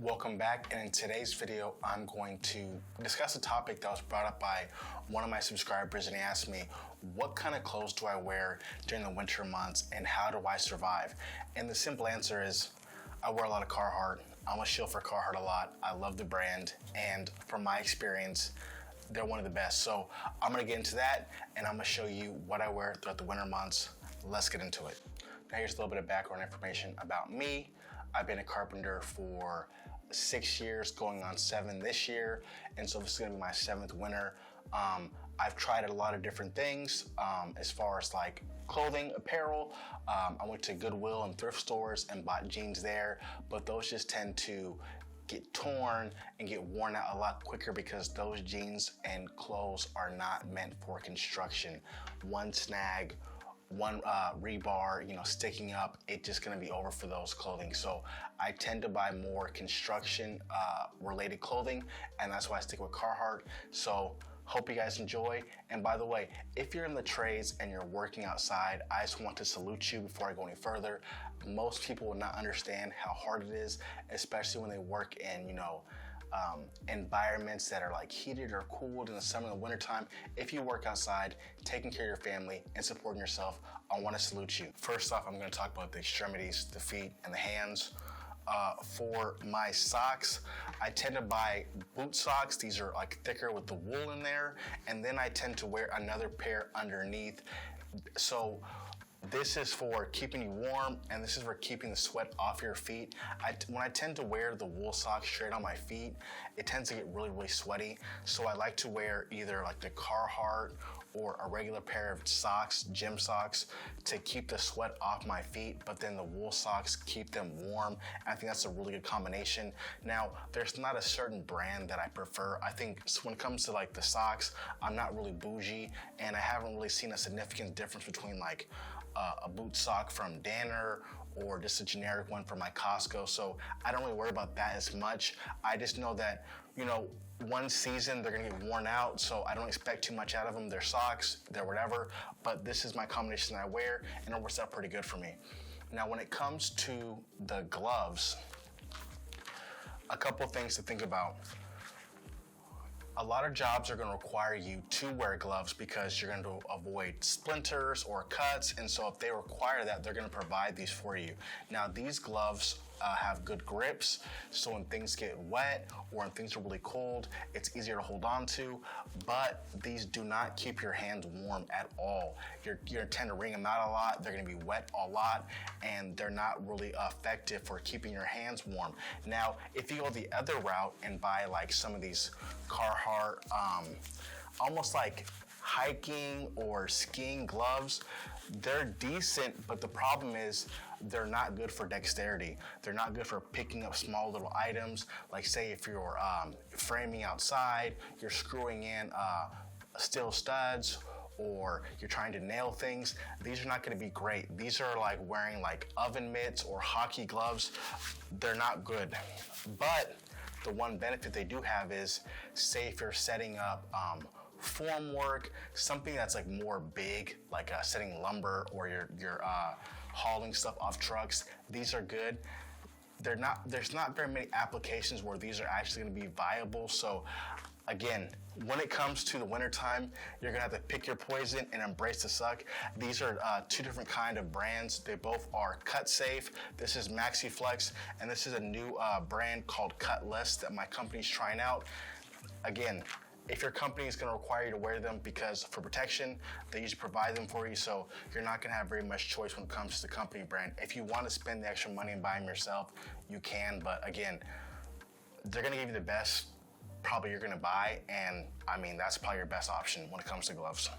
Welcome back, and in today's video I'm going to discuss a topic that was brought up by one of my subscribers, and he asked me, what kind of clothes do I wear during the winter months and how do I survive? And the simple answer is I wear a lot of Carhartt. I'm a shill for Carhartt a lot. I love the brand, and from my experience they're one of the best. So I'm going to get into that and I'm going to show you what I wear throughout the winter months. Let's get into it. Now here's a little bit of background information about me. I've been a carpenter for 6 years, going on 7 this year, and so this is gonna be my 7th winter. I've tried a lot of different things as far as like clothing, apparel. I went to Goodwill and thrift stores and bought jeans there, but those just tend to get torn and get worn out a lot quicker because those jeans and clothes are not meant for construction. One snag, one rebar, sticking up, it's just gonna be over for those clothing. So I tend to buy more construction related clothing, and that's why I stick with Carhartt. So hope you guys enjoy. And by the way, if you're in the trades and you're working outside, I just want to salute you before I go any further. Most people will not understand how hard it is, especially when they work in, environments that are like heated or cooled in the summer and the wintertime. If you work outside, taking care of your family and supporting yourself, I want to salute you. First off, I'm going to talk about the extremities, the feet and the hands. For my socks, I tend to buy boot socks. These are like thicker with the wool in there, and then I tend to wear another pair underneath. So this is for keeping you warm, and this is for keeping the sweat off your feet. When I tend to wear the wool socks straight on my feet, it tends to get really, really sweaty. So I like to wear either like the Carhartt or a regular pair of socks, gym socks, to keep the sweat off my feet, but then the wool socks keep them warm. I think that's a really good combination. Now, there's not a certain brand that I prefer. I think when it comes to like the socks, I'm not really bougie, and I haven't really seen a significant difference between like a boot sock from Danner or just a generic one from my Costco. So I don't really worry about that as much. I just know that, one season they're gonna get worn out, so I don't expect too much out of them. They're socks, they're whatever, but this is my combination that I wear, and it works out pretty good for me. Now, when it comes to the gloves, a couple things to think about. A lot of jobs are going to require you to wear gloves because you're going to avoid splinters or cuts, and so if they require that, they're going to provide these for you. Now, these gloves have good grips, so when things get wet or when things are really cold, it's easier to hold on to, but these do not keep your hands warm at all. You're going to tend to wring them out a lot, they're going to be wet a lot, and they're not really effective for keeping your hands warm. Now, if you go the other route and buy like some of these Carhartt, almost like hiking or skiing gloves, they're decent, but the problem is they're not good for dexterity. They're not good for picking up small little items. Like say if you're framing outside, you're screwing in steel studs, or you're trying to nail things, these are not going to be great. These are like wearing like oven mitts or hockey gloves. They're not good. But the one benefit they do have is, say if you're setting up form work, something that's like more big, like setting lumber, or you're hauling stuff off trucks, these are good. There's not very many applications where these are actually going to be viable. So again, when it comes to the wintertime, you're gonna have to pick your poison and embrace the suck. These are 2 different kind of brands. They both are cut safe. This is MaxiFlex, and this is a new brand called Cutless that my company's trying out. Again, if your company is going to require you to wear them because for protection, they usually provide them for you, so you're not going to have very much choice when it comes to the company brand. If you want to spend the extra money and buy them yourself, you can, but again, they're going to give you the best probably you're going to buy, and I mean, that's probably your best option when it comes to gloves.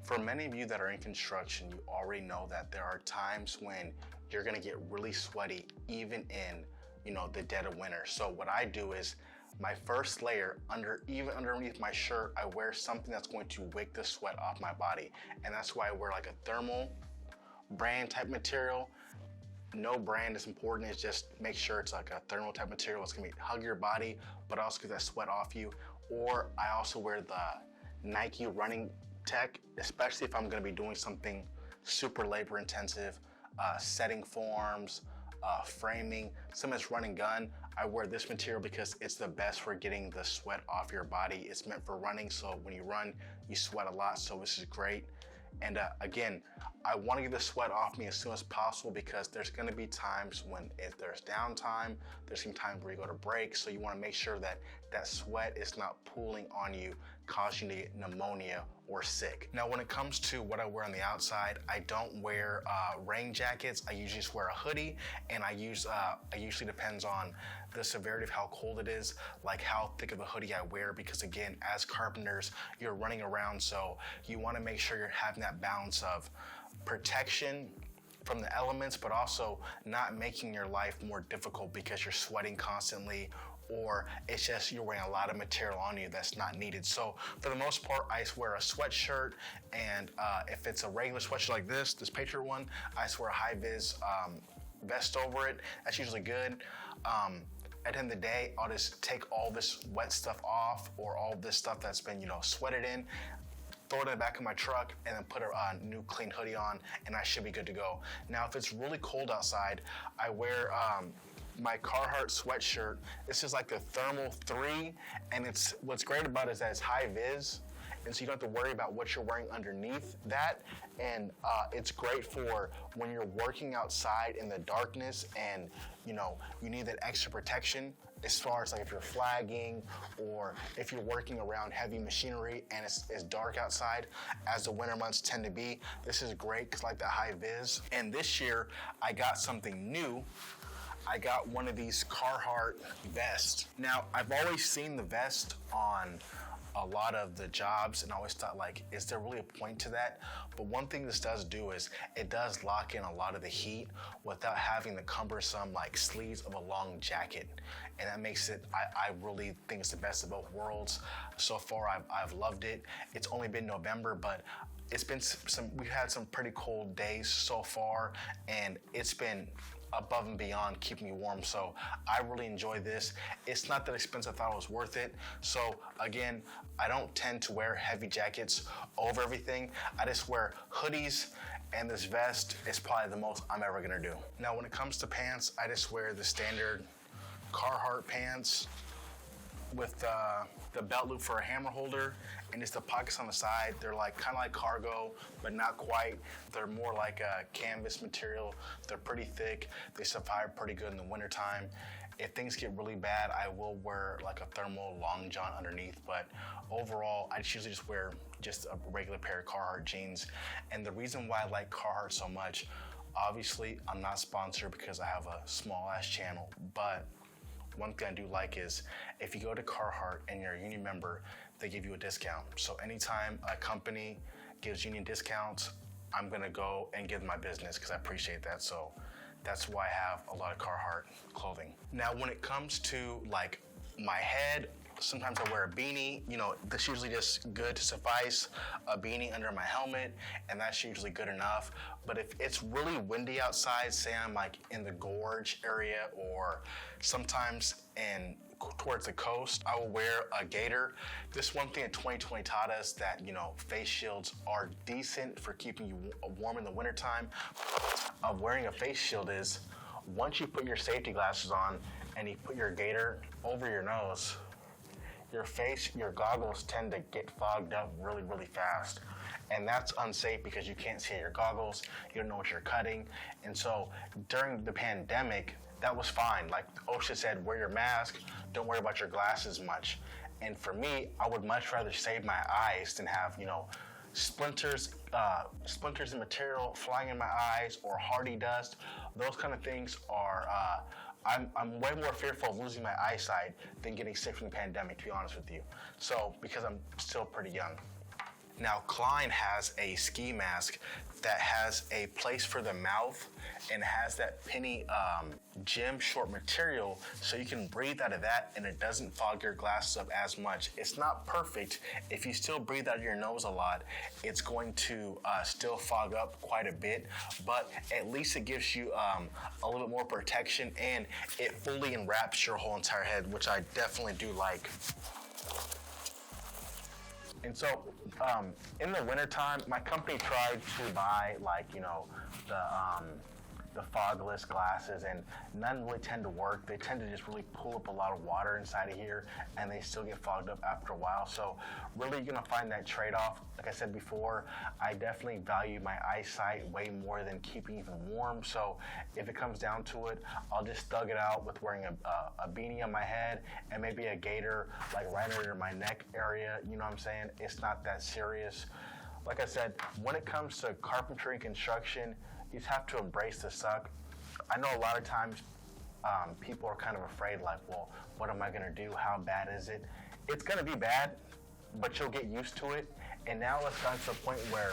For many of you that are in construction, you already know that there are times when you're going to get really sweaty even in the dead of winter. So what I do is, my first layer, even underneath my shirt, I wear something that's going to wick the sweat off my body. And that's why I wear like a thermal brand type material. No brand is important, it's just make sure it's like a thermal type material. It's gonna hug your body, but also get that sweat off you. Or I also wear the Nike running tech, especially if I'm gonna be doing something super labor intensive, setting forms, framing, some that's run and gun. I wear this material because it's the best for getting the sweat off your body. It's meant for running, so when you run, you sweat a lot, so this is great. And again, I want to get the sweat off me as soon as possible because there's going to be times when if there's downtime, there's some times where you go to break, so you want to make sure that that sweat is not pooling on you, causing you to get pneumonia or sick. Now, when it comes to what I wear on the outside, I don't wear rain jackets. I usually just wear a hoodie, and I usually depends on the severity of how cold it is, like how thick of a hoodie I wear, because again, as carpenters, you're running around, so you want to make sure you're having that balance of protection from the elements, but also not making your life more difficult because you're sweating constantly, or it's just you're wearing a lot of material on you that's not needed. So for the most part, I just wear a sweatshirt, and if it's a regular sweatshirt like this Patriot one, I just wear a high-vis vest over it. That's usually good. At the end of the day, I'll just take all this wet stuff off, or all this stuff that's been, sweated in, throw it in the back of my truck, and then put a new clean hoodie on, and I should be good to go. Now, if it's really cold outside, I wear my Carhartt sweatshirt. This is like the Thermal 3, and what's great about it is that it's high vis, and so you don't have to worry about what you're wearing underneath that. And it's great for when you're working outside in the darkness and you need that extra protection, as far as like if you're flagging or if you're working around heavy machinery and it's dark outside, as the winter months tend to be. This is great because like the high vis. And this year I got something new. I got one of these Carhartt vests. Now, I've always seen the vest on a lot of the jobs, and I always thought, like, is there really a point to that? But one thing this does do is it does lock in a lot of the heat without having the cumbersome like sleeves of a long jacket, and that makes it, I really think it's the best of both worlds. So far, I've loved it. It's only been November, but it's been we've had some pretty cold days so far, and it's been above and beyond keeping me warm, so I really enjoy this. It's not that expensive. I thought it was worth it. So again, I don't tend to wear heavy jackets over everything. I just wear hoodies, and this vest is probably the most I'm ever gonna do. Now, when it comes to pants, I just wear the standard Carhartt pants with the belt loop for a hammer holder, and just the pockets on the side. They're like kind of like cargo, but not quite. They're more like a canvas material. They're pretty thick. They survive pretty good in the wintertime. If things get really bad, I will wear like a thermal long john underneath, but overall, I usually just wear just a regular pair of Carhartt jeans. And the reason why I like Carhartt so much, obviously, I'm not sponsored because I have a small ass channel, but one thing I do like is if you go to Carhartt and you're a union member, they give you a discount. So anytime a company gives union discounts, I'm gonna go and give them my business because I appreciate that. So that's why I have a lot of Carhartt clothing. Now, when it comes to like my head, sometimes I wear a beanie. That's usually just good to suffice. A beanie under my helmet, and that's usually good enough. But if it's really windy outside, say I'm like in the gorge area, or sometimes towards the coast, I will wear a gaiter. This one thing that 2020 taught us that, face shields are decent for keeping you warm in the wintertime. Of wearing a face shield is, once you put your safety glasses on and you put your gaiter over your nose, your goggles tend to get fogged up really, really fast. And that's unsafe because you can't see your goggles, you don't know what you're cutting. And so during the pandemic, that was fine. Like OSHA said, wear your mask, don't worry about your glasses much. And for me, I would much rather save my eyes than have, splinters in material flying in my eyes, or hardy dust. Those kind of things are, I'm way more fearful of losing my eyesight than getting sick from the pandemic, to be honest with you. So, because I'm still pretty young. Now, Klein has a ski mask that has a place for the mouth and has that penny gem short material, so you can breathe out of that and it doesn't fog your glasses up as much. It's not perfect. If you still breathe out of your nose a lot, it's going to still fog up quite a bit, but at least it gives you a little bit more protection, and it fully enwraps your whole entire head, which I definitely do like. And so, in the wintertime, my company tried to buy the fogless glasses, and none really tend to work. They tend to just really pull up a lot of water inside of here, and they still get fogged up after a while. So really, you're gonna find that trade-off. Like I said before, I definitely value my eyesight way more than keeping even warm. So if it comes down to it, I'll just thug it out with wearing a beanie on my head and maybe a gaiter like right under my neck area. You know what I'm saying? It's not that serious. Like I said, when it comes to carpentry and construction, you just have to embrace the suck. I know a lot of times people are kind of afraid, like, well, what am I gonna do? How bad is it? It's gonna be bad, but you'll get used to it. And now it's gotten to the point where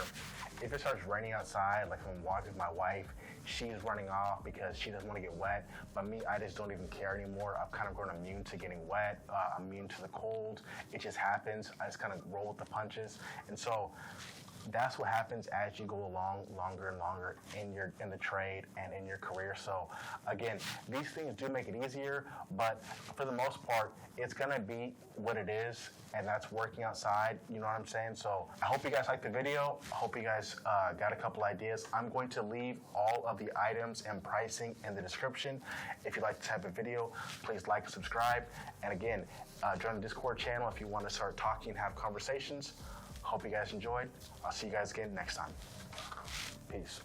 if it starts raining outside, like I'm walking with my wife, she's running off because she doesn't want to get wet. But me, I just don't even care anymore. I've kind of grown immune to getting wet. I'm immune to the cold. It just happens. I just kind of roll with the punches. And so that's what happens as you go along longer and longer in the trade and in your career. So again, these things do make it easier, but for the most part, it's gonna be what it is, and that's working outside. You know what I'm saying? So I hope you guys liked the video. I hope you guys got a couple ideas. I'm going to leave all of the items and pricing in the description. If you like this type of video, please like and subscribe. And again, join the Discord channel if you want to start talking and have conversations. Hope you guys enjoyed. I'll see you guys again next time. Peace.